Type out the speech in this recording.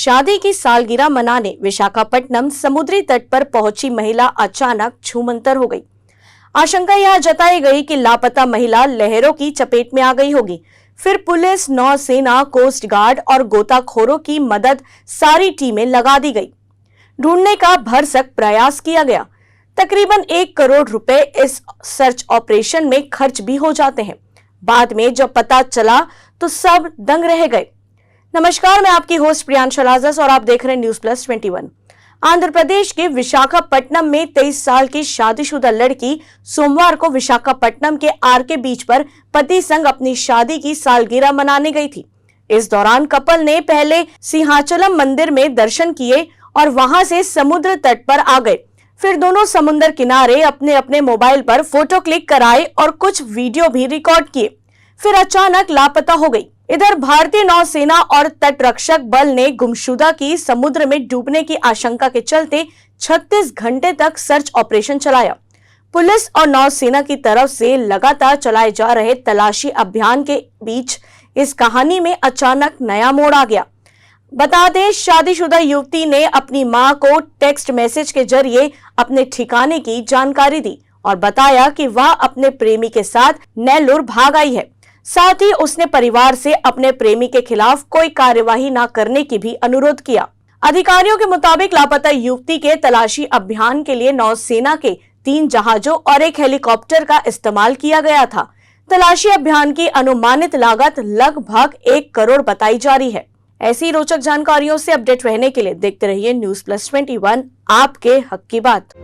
शादी की सालगिरह मनाने विशाखापट्टनम समुद्री तट पर पहुंची महिला अचानक छूमंतर हो गई। आशंका यह जताई गई कि लापता महिला लहरों की चपेट में आ गई होगी। फिर पुलिस, नौसेना, कोस्ट गार्ड और गोताखोरों की मदद सारी टीमें लगा दी गई। ढूंढने का भरसक प्रयास किया गया। तकरीबन 1 करोड़ रुपए इस सर्च ऑपरेशन में खर्च भी हो जाते हैं। बाद में जब पता चला तो सब दंग रह गए। नमस्कार, मैं आपकी होस्ट प्रियांशु लाजस और आप देख रहे हैं न्यूज प्लस 21। आंध्र प्रदेश के विशाखापट्टनम में 23 साल की शादीशुदा लड़की सोमवार को विशाखापट्टनम के आरके बीच पर पति संग अपनी शादी की सालगिरह मनाने गई थी। इस दौरान कपल ने पहले सिंहाचलम मंदिर में दर्शन किए और वहां से समुद्र तट पर आ गए। फिर दोनों समुद्र किनारे अपने अपने मोबाइल पर फोटो क्लिक कराए और कुछ वीडियो भी रिकॉर्ड किए। फिर अचानक लापता हो गई। इधर भारतीय नौसेना और तटरक्षक बल ने गुमशुदा की समुद्र में डूबने की आशंका के चलते 36 घंटे तक सर्च ऑपरेशन चलाया। पुलिस और नौसेना की तरफ से लगातार चलाए जा रहे तलाशी अभियान के बीच इस कहानी में अचानक नया मोड़ आ गया। बता दें, शादीशुदा युवती ने अपनी मां को टेक्स्ट मैसेज के जरिए अपने ठिकाने की जानकारी दी और बताया कि वह अपने प्रेमी के साथ नेल्लोर भाग आई है। साथ ही उसने परिवार से अपने प्रेमी के खिलाफ कोई कार्यवाही न करने की भी अनुरोध किया। अधिकारियों के मुताबिक लापता युवती के तलाशी अभियान के लिए नौसेना के 3 जहाजों और 1 हेलीकॉप्टर का इस्तेमाल किया गया था। तलाशी अभियान की अनुमानित लागत लगभग 1 करोड़ बताई जा रही है। ऐसी रोचक जानकारियों से अपडेट रहने के लिए देखते रहिए न्यूज प्लस 21, आपके हक की बात।